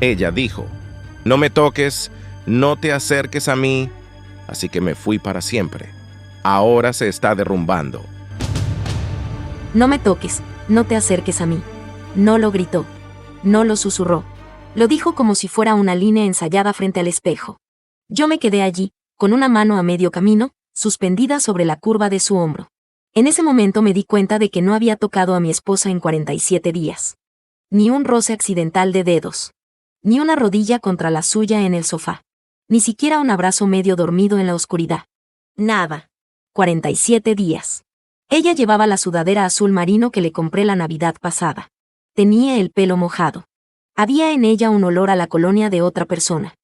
Ella dijo, no me toques, no te acerques a mí, así que me fui para siempre. Ahora se está derrumbando. No me toques, no te acerques a mí. No lo gritó. No lo susurró. Lo dijo como si fuera una línea ensayada frente al espejo. Yo me quedé allí, con una mano a medio camino, suspendida sobre la curva de su hombro. En ese momento me di cuenta de que no había tocado a mi esposa en 47 días. Ni un roce accidental de dedos. Ni una rodilla contra la suya en el sofá. Ni siquiera un abrazo medio dormido en la oscuridad. Nada. 47 días. Ella llevaba la sudadera azul marino que le compré la Navidad pasada. Tenía el pelo mojado. Había en ella un olor a la colonia de otra persona.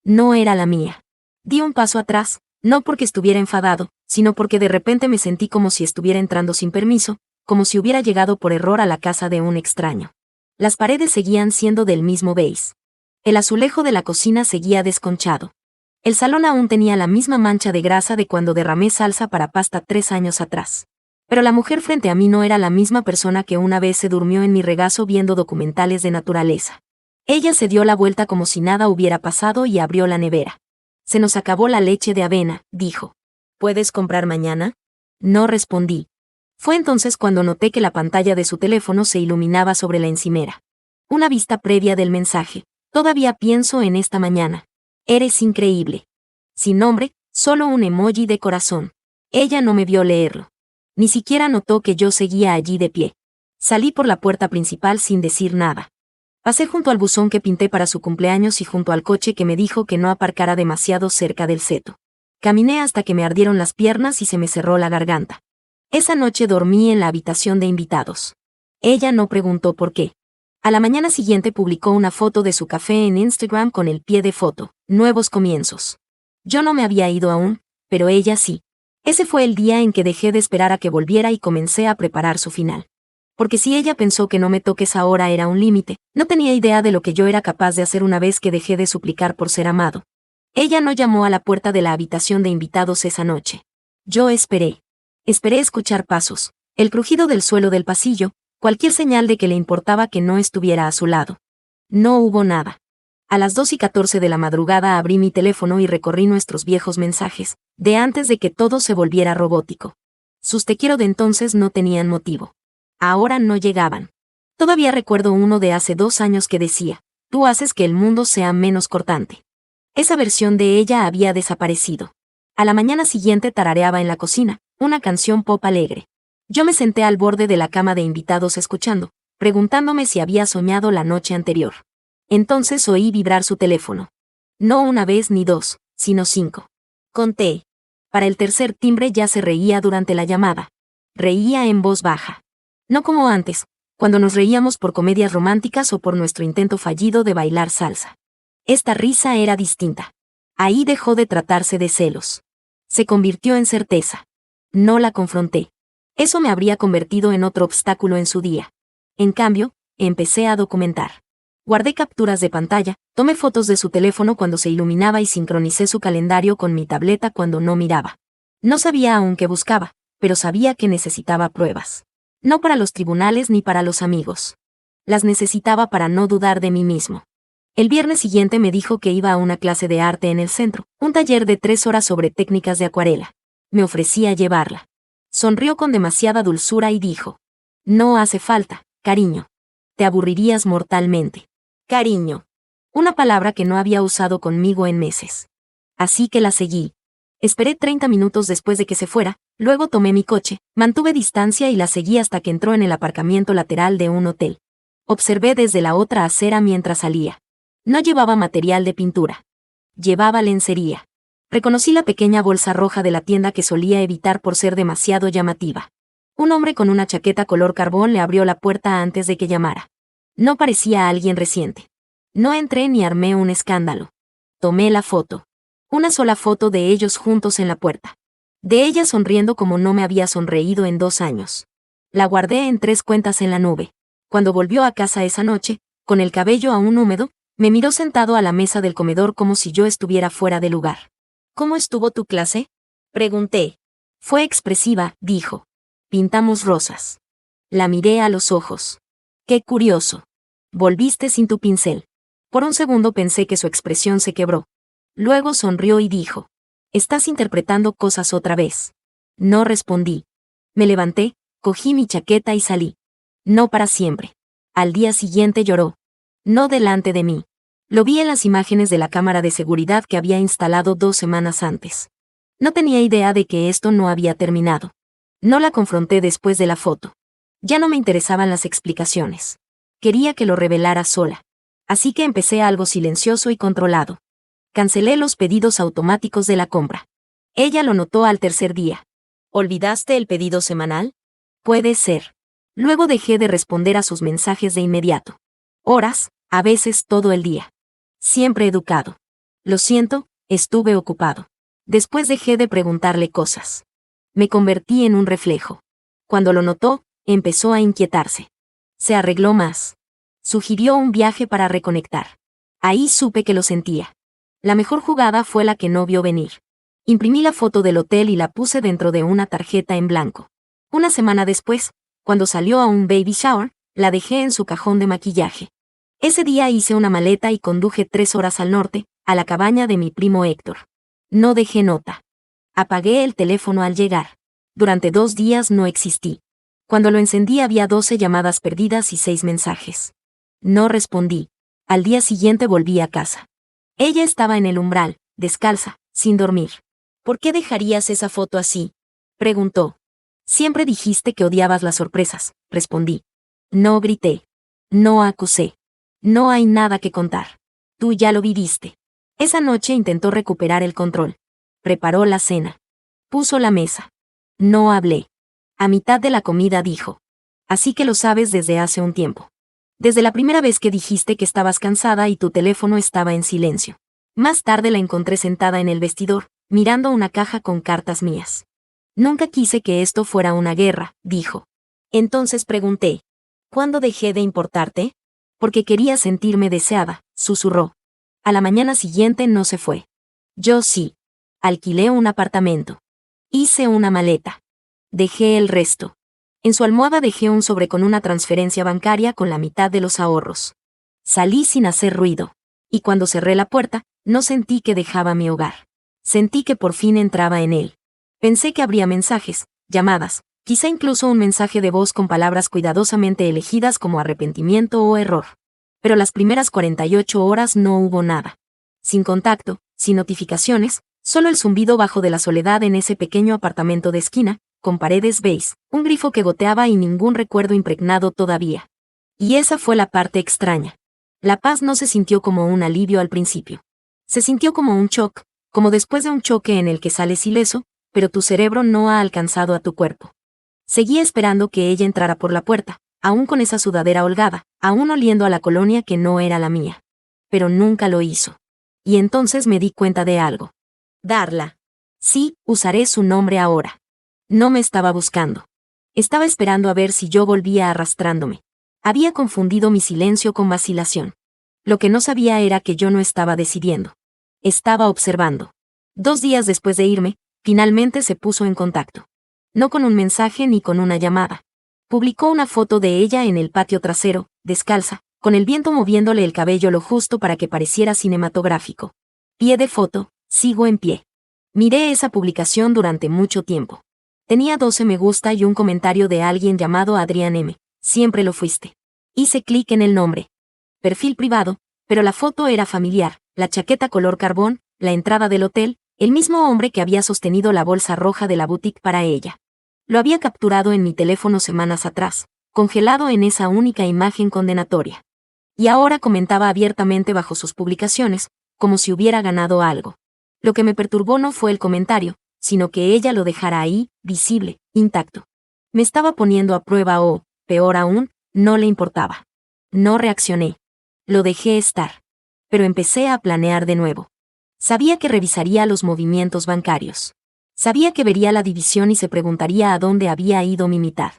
No era la mía. Di un paso atrás, no porque estuviera enfadado, sino porque de repente me sentí como si estuviera entrando sin permiso, como si hubiera llegado por error a la casa de un extraño. Las paredes seguían siendo del mismo beige. El azulejo de la cocina seguía desconchado. El salón aún tenía la misma mancha de grasa de cuando derramé salsa para pasta 3 años atrás. Pero la mujer frente a mí no era la misma persona que una vez se durmió en mi regazo viendo documentales de naturaleza. Ella se dio la vuelta como si nada hubiera pasado y abrió la nevera. Se nos acabó la leche de avena, dijo. ¿Puedes comprar mañana? No respondí. Fue entonces cuando noté que la pantalla de su teléfono se iluminaba sobre la encimera. Una vista previa del mensaje. Todavía pienso en esta mañana. Eres increíble. Sin nombre, solo un emoji de corazón. Ella no me vio leerlo. Ni siquiera notó que yo seguía allí de pie. Salí por la puerta principal sin decir nada. Pasé junto al buzón que pinté para su cumpleaños y junto al coche que me dijo que no aparcara demasiado cerca del seto. Caminé hasta que me ardieron las piernas y se me cerró la garganta. Esa noche dormí en la habitación de invitados. Ella no preguntó por qué. A la mañana siguiente publicó una foto de su café en Instagram con el pie de foto, nuevos comienzos. Yo no me había ido aún, pero ella sí. Ese fue el día en que dejé de esperar a que volviera y comencé a preparar su final. Porque si ella pensó que no me toques ahora era un límite, no tenía idea de lo que yo era capaz de hacer una vez que dejé de suplicar por ser amado. Ella no llamó a la puerta de la habitación de invitados esa noche. Yo esperé. Esperé escuchar pasos, el crujido del suelo del pasillo, cualquier señal de que le importaba que no estuviera a su lado. No hubo nada. A las 2:14 de la madrugada abrí mi teléfono y recorrí nuestros viejos mensajes, de antes de que todo se volviera robótico. Sus te quiero de entonces no tenían motivo. Ahora no llegaban. Todavía recuerdo uno de hace 2 años que decía, tú haces que el mundo sea menos cortante. Esa versión de ella había desaparecido. A la mañana siguiente tarareaba en la cocina, una canción pop alegre. Yo me senté al borde de la cama de invitados escuchando, preguntándome si había soñado la noche anterior. Entonces oí vibrar su teléfono. No una vez ni 2, sino 5. Conté. Para el tercer timbre ya se reía durante la llamada. Reía en voz baja. No como antes, cuando nos reíamos por comedias románticas o por nuestro intento fallido de bailar salsa. Esta risa era distinta. Ahí dejó de tratarse de celos. Se convirtió en certeza. No la confronté. Eso me habría convertido en otro obstáculo en su día. En cambio, empecé a documentar. Guardé capturas de pantalla, tomé fotos de su teléfono cuando se iluminaba y sincronicé su calendario con mi tableta cuando no miraba. No sabía aún qué buscaba, pero sabía que necesitaba pruebas. No para los tribunales ni para los amigos. Las necesitaba para no dudar de mí mismo. El viernes siguiente me dijo que iba a una clase de arte en el centro, un taller de 3 horas sobre técnicas de acuarela. Me ofrecía llevarla. Sonrió con demasiada dulzura y dijo, no hace falta, cariño. Te aburrirías mortalmente. Cariño. Una palabra que no había usado conmigo en meses. Así que la seguí. Esperé 30 minutos después de que se fuera, luego tomé mi coche, mantuve distancia y la seguí hasta que entró en el aparcamiento lateral de un hotel. Observé desde la otra acera mientras salía. No llevaba material de pintura. Llevaba lencería. Reconocí la pequeña bolsa roja de la tienda que solía evitar por ser demasiado llamativa. Un hombre con una chaqueta color carbón le abrió la puerta antes de que llamara. No parecía alguien reciente. No entré ni armé un escándalo. Tomé la foto. Una sola foto de ellos juntos en la puerta. De ella sonriendo como no me había sonreído en 2 años. La guardé en 3 cuentas en la nube. Cuando volvió a casa esa noche, con el cabello aún húmedo, me miró sentado a la mesa del comedor como si yo estuviera fuera de lugar. ¿Cómo estuvo tu clase? Pregunté. Fue expresiva, dijo. Pintamos rosas. La miré a los ojos. Qué curioso. Volviste sin tu pincel. Por un segundo pensé que su expresión se quebró. Luego sonrió y dijo: «Estás interpretando cosas otra vez». No respondí. Me levanté, cogí mi chaqueta y salí. No para siempre. Al día siguiente lloró. No delante de mí. Lo vi en las imágenes de la cámara de seguridad que había instalado 2 semanas antes. No tenía idea de que esto no había terminado. No la confronté después de la foto. Ya no me interesaban las explicaciones. Quería que lo revelara sola. Así que empecé algo silencioso y controlado. Cancelé los pedidos automáticos de la compra. Ella lo notó al tercer día. ¿Olvidaste el pedido semanal? Puede ser. Luego dejé de responder a sus mensajes de inmediato. Horas, a veces todo el día. Siempre educado. Lo siento, estuve ocupado. Después dejé de preguntarle cosas. Me convertí en un reflejo. Cuando lo notó, empezó a inquietarse. Se arregló más. Sugirió un viaje para reconectar. Ahí supe que lo sentía. La mejor jugada fue la que no vio venir. Imprimí la foto del hotel y la puse dentro de una tarjeta en blanco. Una semana después, cuando salió a un baby shower, la dejé en su cajón de maquillaje. Ese día hice una maleta y conduje 3 horas al norte, a la cabaña de mi primo Héctor. No dejé nota. Apagué el teléfono al llegar. Durante 2 días no existí. Cuando lo encendí había 12 llamadas perdidas y 6 mensajes. No respondí. Al día siguiente volví a casa. Ella estaba en el umbral, descalza, sin dormir. ¿Por qué dejarías esa foto así?, preguntó. Siempre dijiste que odiabas las sorpresas, respondí. No grité. No acusé. No hay nada que contar. Tú ya lo viviste. Esa noche intentó recuperar el control. Preparó la cena. Puso la mesa. No hablé. A mitad de la comida dijo: «Así que lo sabes desde hace un tiempo. Desde la primera vez que dijiste que estabas cansada y tu teléfono estaba en silencio». Más tarde la encontré sentada en el vestidor, mirando una caja con cartas mías. «Nunca quise que esto fuera una guerra», dijo. Entonces pregunté: «¿Cuándo dejé de importarte?». «Porque quería sentirme deseada», susurró. A la mañana siguiente no se fue. Yo sí. Alquilé un apartamento. Hice una maleta. Dejé el resto. En su almohada dejé un sobre con una transferencia bancaria con la mitad de los ahorros. Salí sin hacer ruido. Y cuando cerré la puerta, no sentí que dejaba mi hogar. Sentí que por fin entraba en él. Pensé que habría mensajes, llamadas, quizá incluso un mensaje de voz con palabras cuidadosamente elegidas como arrepentimiento o error. Pero las primeras 48 horas no hubo nada. Sin contacto, sin notificaciones, solo el zumbido bajo de la soledad en ese pequeño apartamento de esquina, con paredes beige, un grifo que goteaba y ningún recuerdo impregnado todavía. Y esa fue la parte extraña. La paz no se sintió como un alivio al principio. Se sintió como un shock, como después de un choque en el que sales ileso, pero tu cerebro no ha alcanzado a tu cuerpo. Seguía esperando que ella entrara por la puerta, aún con esa sudadera holgada, aún oliendo a la colonia que no era la mía. Pero nunca lo hizo. Y entonces me di cuenta de algo. Darla. Sí, usaré su nombre ahora. No me estaba buscando. Estaba esperando a ver si yo volvía arrastrándome. Había confundido mi silencio con vacilación. Lo que no sabía era que yo no estaba decidiendo. Estaba observando. 2 días después de irme, finalmente se puso en contacto. No con un mensaje ni con una llamada. Publicó una foto de ella en el patio trasero, descalza, con el viento moviéndole el cabello lo justo para que pareciera cinematográfico. Pie de foto, sigo en pie. Miré esa publicación durante mucho tiempo. Tenía 12 me gusta y un comentario de alguien llamado Adrián M. Siempre lo fuiste. Hice clic en el nombre. Perfil privado, pero la foto era familiar, la chaqueta color carbón, la entrada del hotel, el mismo hombre que había sostenido la bolsa roja de la boutique para ella. Lo había capturado en mi teléfono semanas atrás, congelado en esa única imagen condenatoria. Y ahora comentaba abiertamente bajo sus publicaciones, como si hubiera ganado algo. Lo que me perturbó no fue el comentario, sino que ella lo dejara ahí, visible, intacto. Me estaba poniendo a prueba o, peor aún, no le importaba. No reaccioné. Lo dejé estar. Pero empecé a planear de nuevo. Sabía que revisaría los movimientos bancarios. Sabía que vería la división y se preguntaría a dónde había ido mi mitad.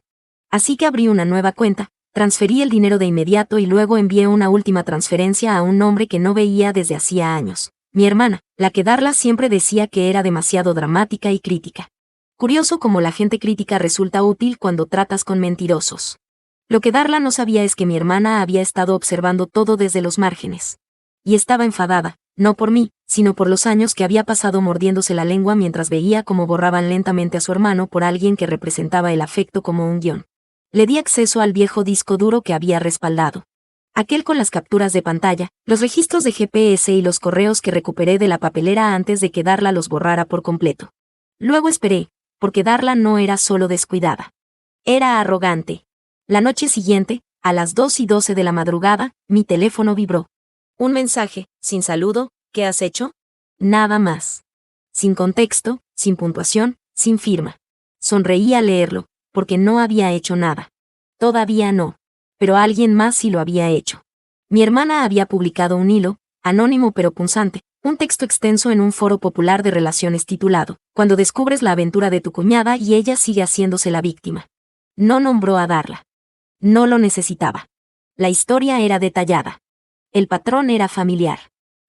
Así que abrí una nueva cuenta, transferí el dinero de inmediato y luego envié una última transferencia a un nombre que no veía desde hacía años. Mi hermana, la que Darla siempre decía que era demasiado dramática y crítica. Curioso cómo la gente crítica resulta útil cuando tratas con mentirosos. Lo que Darla no sabía es que mi hermana había estado observando todo desde los márgenes. Y estaba enfadada, no por mí, sino por los años que había pasado mordiéndose la lengua mientras veía cómo borraban lentamente a su hermano por alguien que representaba el afecto como un guión. Le di acceso al viejo disco duro que había respaldado. Aquel con las capturas de pantalla, los registros de GPS y los correos que recuperé de la papelera antes de que Darla los borrara por completo. Luego esperé, porque Darla no era solo descuidada. Era arrogante. La noche siguiente, a las 2:12 de la madrugada, mi teléfono vibró. Un mensaje, sin saludo, ¿qué has hecho? Nada más. Sin contexto, sin puntuación, sin firma. Sonreí al leerlo, porque no había hecho nada. Todavía no. Pero alguien más sí lo había hecho. Mi hermana había publicado un hilo, anónimo pero punzante, un texto extenso en un foro popular de relaciones titulado, Cuando descubres la aventura de tu cuñada y ella sigue haciéndose la víctima. No nombró a Darla. No lo necesitaba. La historia era detallada. El patrón era familiar.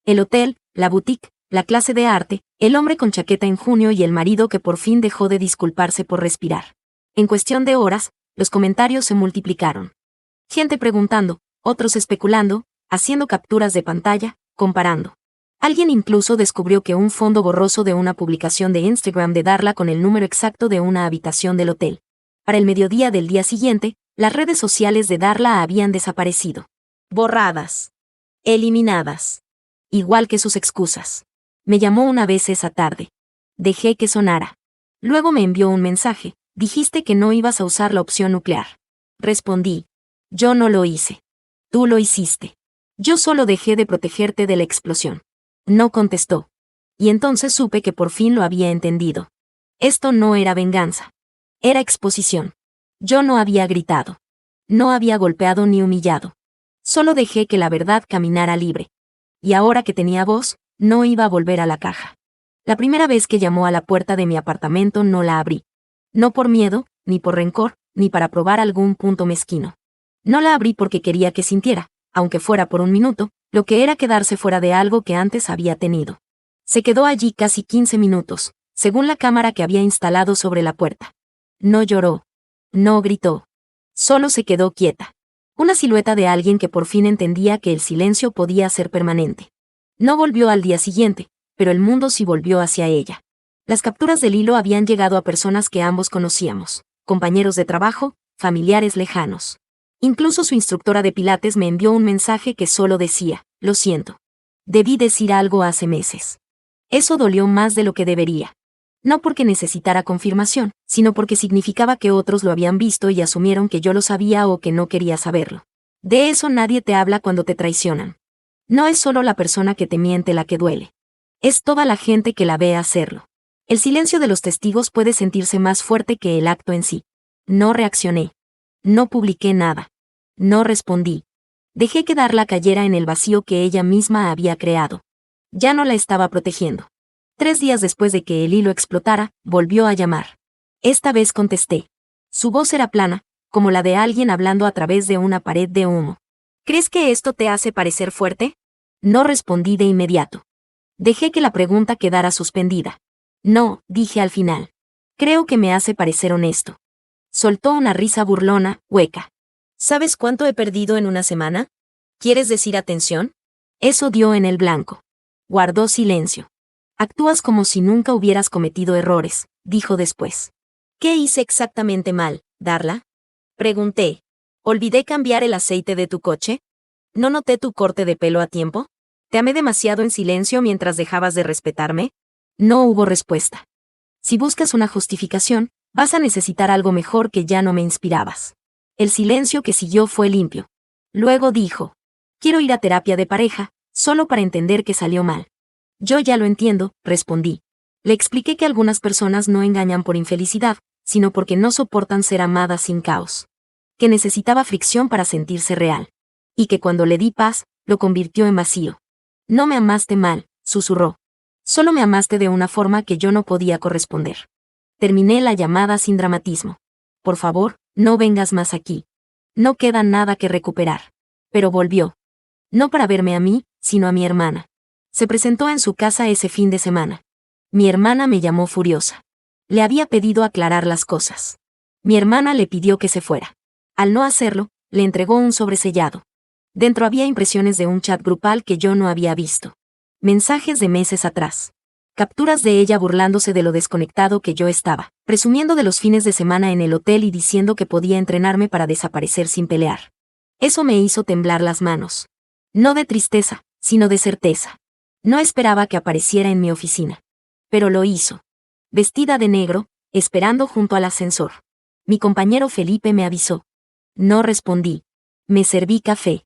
El hotel, la boutique, la clase de arte, el hombre con chaqueta en junio y el marido que por fin dejó de disculparse por respirar. En cuestión de horas, los comentarios se multiplicaron. Gente preguntando, otros especulando, haciendo capturas de pantalla, comparando. Alguien incluso descubrió que un fondo borroso de una publicación de Instagram de Darla con el número exacto de una habitación del hotel. Para el mediodía del día siguiente, las redes sociales de Darla habían desaparecido. Borradas. Eliminadas. Igual que sus excusas. Me llamó una vez esa tarde. Dejé que sonara. Luego me envió un mensaje. Dijiste que no ibas a usar la opción nuclear. Respondí. Yo no lo hice. Tú lo hiciste. Yo solo dejé de protegerte de la explosión. No contestó. Y entonces supe que por fin lo había entendido. Esto no era venganza. Era exposición. Yo no había gritado. No había golpeado ni humillado. Solo dejé que la verdad caminara libre. Y ahora que tenía voz, no iba a volver a la caja. La primera vez que llamó a la puerta de mi apartamento no la abrí. No por miedo, ni por rencor, ni para probar algún punto mezquino. No la abrí porque quería que sintiera, aunque fuera por un minuto, lo que era quedarse fuera de algo que antes había tenido. Se quedó allí casi 15 minutos, según la cámara que había instalado sobre la puerta. No lloró. No gritó. Solo se quedó quieta. Una silueta de alguien que por fin entendía que el silencio podía ser permanente. No volvió al día siguiente, pero el mundo sí volvió hacia ella. Las capturas del hilo habían llegado a personas que ambos conocíamos, compañeros de trabajo, familiares lejanos. Incluso su instructora de pilates me envió un mensaje que solo decía, lo siento. Debí decir algo hace meses. Eso dolió más de lo que debería. No porque necesitara confirmación, sino porque significaba que otros lo habían visto y asumieron que yo lo sabía o que no quería saberlo. De eso nadie te habla cuando te traicionan. No es solo la persona que te miente la que duele. Es toda la gente que la ve hacerlo. El silencio de los testigos puede sentirse más fuerte que el acto en sí. No reaccioné. No publiqué nada. No respondí. Dejé que Darla cayera en el vacío que ella misma había creado. Ya no la estaba protegiendo. 3 días después de que el hilo explotara, volvió a llamar. Esta vez contesté. Su voz era plana, como la de alguien hablando a través de una pared de humo. ¿Crees que esto te hace parecer fuerte? No respondí de inmediato. Dejé que la pregunta quedara suspendida. No, dije al final. Creo que me hace parecer honesto. Soltó una risa burlona, hueca. ¿Sabes cuánto he perdido en una semana? ¿Quieres decir atención? Eso dio en el blanco. Guardó silencio. Actúas como si nunca hubieras cometido errores, dijo después. ¿Qué hice exactamente mal, Darla? Pregunté. ¿Olvidé cambiar el aceite de tu coche? ¿No noté tu corte de pelo a tiempo? ¿Te amé demasiado en silencio mientras dejabas de respetarme? No hubo respuesta. Si buscas una justificación, vas a necesitar algo mejor que ya no me inspirabas. El silencio que siguió fue limpio. Luego dijo. Quiero ir a terapia de pareja, solo para entender que salió mal. Yo ya lo entiendo, respondí. Le expliqué que algunas personas no engañan por infelicidad, sino porque no soportan ser amadas sin caos. Que necesitaba fricción para sentirse real. Y que cuando le di paz, lo convirtió en vacío. No me amaste mal, susurró. Solo me amaste de una forma que yo no podía corresponder. Terminé la llamada sin dramatismo. Por favor, no vengas más aquí. No queda nada que recuperar. Pero volvió. No para verme a mí, sino a mi hermana. Se presentó en su casa ese fin de semana. Mi hermana me llamó furiosa. Le había pedido aclarar las cosas. Mi hermana le pidió que se fuera. Al no hacerlo, le entregó un sobresellado. Dentro había impresiones de un chat grupal que yo no había visto. Mensajes de meses atrás. Capturas de ella burlándose de lo desconectado que yo estaba, presumiendo de los fines de semana en el hotel y diciendo que podía entrenarme para desaparecer sin pelear. Eso me hizo temblar las manos. No de tristeza, sino de certeza. No esperaba que apareciera en mi oficina. Pero lo hizo. Vestida de negro, esperando junto al ascensor. Mi compañero Felipe me avisó. No respondí. Me serví café.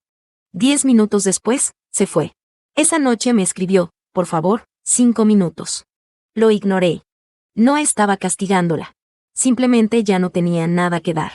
10 minutos después, se fue. Esa noche me escribió, por favor, 5 minutos. Lo ignoré. No estaba castigándola. Simplemente ya no tenía nada que dar.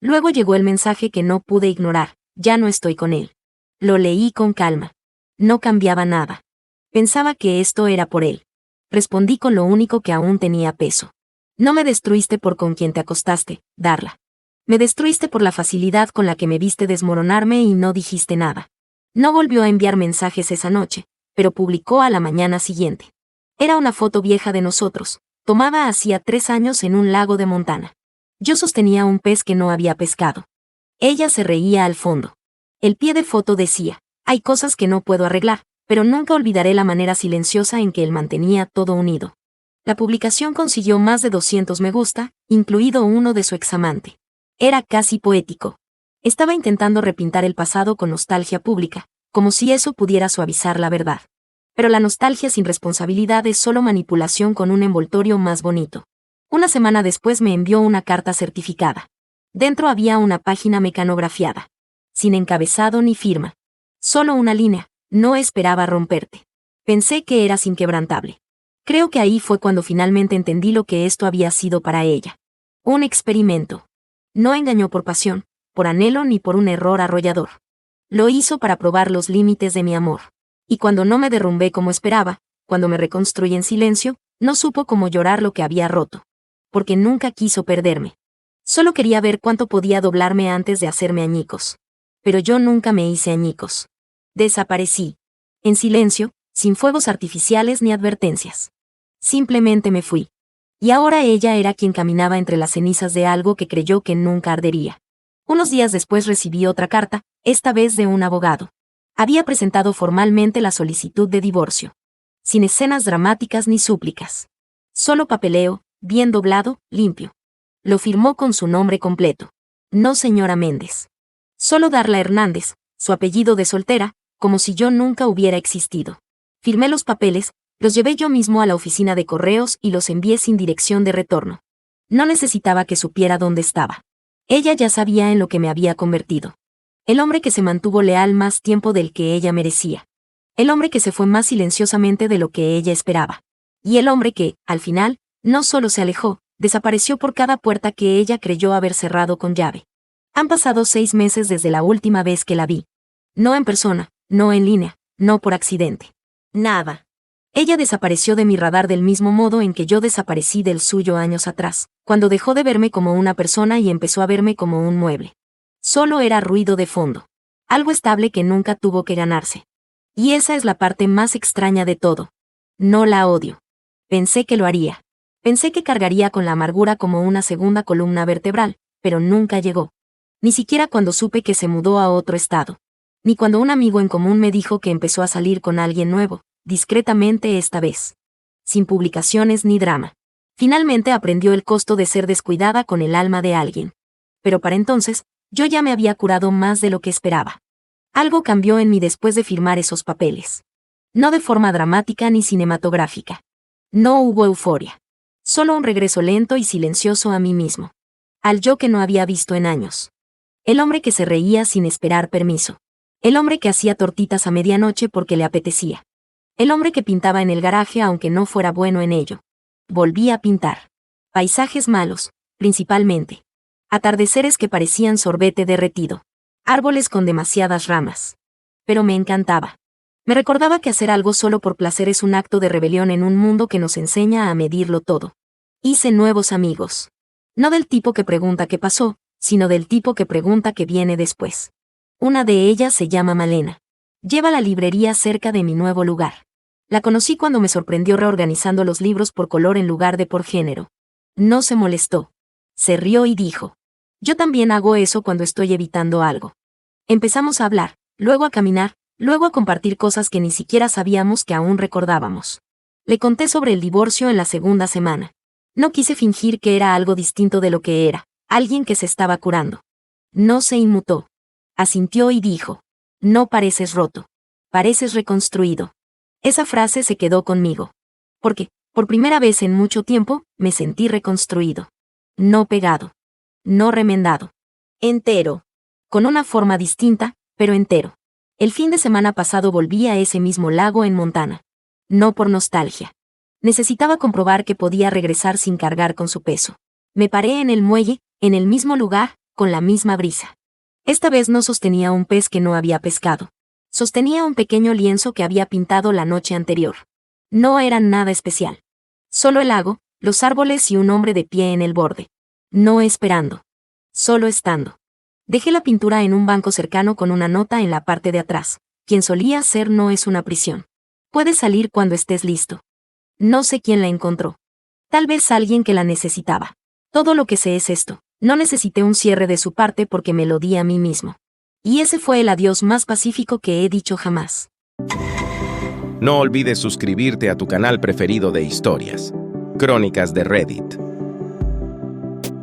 Luego llegó el mensaje que no pude ignorar, ya no estoy con él. Lo leí con calma. No cambiaba nada. Pensaba que esto era por él. Respondí con lo único que aún tenía peso. No me destruiste por con quien te acostaste, Darla. Me destruiste por la facilidad con la que me viste desmoronarme y no dijiste nada. No volvió a enviar mensajes esa noche, pero publicó a la mañana siguiente. Era una foto vieja de nosotros, tomada hacía 3 años en un lago de Montana. Yo sostenía un pez que no había pescado. Ella se reía al fondo. El pie de foto decía, hay cosas que no puedo arreglar, pero nunca olvidaré la manera silenciosa en que él mantenía todo unido. La publicación consiguió más de 200 me gusta, incluido uno de su examante. Era casi poético. Estaba intentando repintar el pasado con nostalgia pública, como si eso pudiera suavizar la verdad. Pero la nostalgia sin responsabilidad es solo manipulación con un envoltorio más bonito. Una semana después me envió una carta certificada. Dentro había una página mecanografiada. Sin encabezado ni firma. Solo una línea, no esperaba romperte. Pensé que eras inquebrantable. Creo que ahí fue cuando finalmente entendí lo que esto había sido para ella. Un experimento. No engañó por pasión, por anhelo ni por un error arrollador. Lo hizo para probar los límites de mi amor. Y cuando no me derrumbé como esperaba, cuando me reconstruí en silencio, no supo cómo llorar lo que había roto. Porque nunca quiso perderme. Solo quería ver cuánto podía doblarme antes de hacerme añicos. Pero yo nunca me hice añicos. Desaparecí. En silencio, sin fuegos artificiales ni advertencias. Simplemente me fui. Y ahora ella era quien caminaba entre las cenizas de algo que creyó que nunca ardería. Unos días después recibí otra carta, esta vez de un abogado. Había presentado formalmente la solicitud de divorcio. Sin escenas dramáticas ni súplicas. Solo papeleo, bien doblado, limpio. Lo firmó con su nombre completo. No señora Méndez. Solo Darla Hernández, su apellido de soltera, como si yo nunca hubiera existido. Firmé los papeles, los llevé yo mismo a la oficina de correos y los envié sin dirección de retorno. No necesitaba que supiera dónde estaba. Ella ya sabía en lo que me había convertido. El hombre que se mantuvo leal más tiempo del que ella merecía. El hombre que se fue más silenciosamente de lo que ella esperaba. Y el hombre que, al final, no solo se alejó, desapareció por cada puerta que ella creyó haber cerrado con llave. Han pasado 6 meses desde la última vez que la vi. No en persona, no en línea, no por accidente. Nada. Ella desapareció de mi radar del mismo modo en que yo desaparecí del suyo años atrás, cuando dejó de verme como una persona y empezó a verme como un mueble. Solo era ruido de fondo. Algo estable que nunca tuvo que ganarse. Y esa es la parte más extraña de todo. No la odio. Pensé que lo haría. Pensé que cargaría con la amargura como una segunda columna vertebral, pero nunca llegó. Ni siquiera cuando supe que se mudó a otro estado. Ni cuando un amigo en común me dijo que empezó a salir con alguien nuevo, discretamente esta vez. Sin publicaciones ni drama. Finalmente aprendió el costo de ser descuidada con el alma de alguien. Pero para entonces, yo ya me había curado más de lo que esperaba. Algo cambió en mí después de firmar esos papeles. No de forma dramática ni cinematográfica. No hubo euforia. Solo un regreso lento y silencioso a mí mismo. Al yo que no había visto en años. El hombre que se reía sin esperar permiso. El hombre que hacía tortitas a medianoche porque le apetecía. El hombre que pintaba en el garaje aunque no fuera bueno en ello. Volví a pintar. Paisajes malos, principalmente. Atardeceres que parecían sorbete derretido. Árboles con demasiadas ramas. Pero me encantaba. Me recordaba que hacer algo solo por placer es un acto de rebelión en un mundo que nos enseña a medirlo todo. Hice nuevos amigos. No del tipo que pregunta qué pasó, sino del tipo que pregunta qué viene después. Una de ellas se llama Malena. Lleva la librería cerca de mi nuevo lugar. La conocí cuando me sorprendió reorganizando los libros por color en lugar de por género. No se molestó. Se rió y dijo: yo también hago eso cuando estoy evitando algo. Empezamos a hablar, luego a caminar, luego a compartir cosas que ni siquiera sabíamos que aún recordábamos. Le conté sobre el divorcio en la segunda semana. No quise fingir que era algo distinto de lo que era, alguien que se estaba curando. No se inmutó. Asintió y dijo: no pareces roto. Pareces reconstruido. Esa frase se quedó conmigo. Porque, por primera vez en mucho tiempo, me sentí reconstruido. No pegado. No remendado. Entero. Con una forma distinta, pero entero. El fin de semana pasado volví a ese mismo lago en Montana. No por nostalgia. Necesitaba comprobar que podía regresar sin cargar con su peso. Me paré en el muelle, en el mismo lugar, con la misma brisa. Esta vez no sostenía un pez que no había pescado. Sostenía un pequeño lienzo que había pintado la noche anterior. No era nada especial. Solo el lago, los árboles y un hombre de pie en el borde. No esperando. Solo estando. Dejé la pintura en un banco cercano con una nota en la parte de atrás. Quien solía ser no es una prisión. Puedes salir cuando estés listo. No sé quién la encontró. Tal vez alguien que la necesitaba. Todo lo que sé es esto. No necesité un cierre de su parte porque me lo di a mí mismo. Y ese fue el adiós más pacífico que he dicho jamás. No olvides suscribirte a tu canal preferido de historias, Crónicas de Reddit.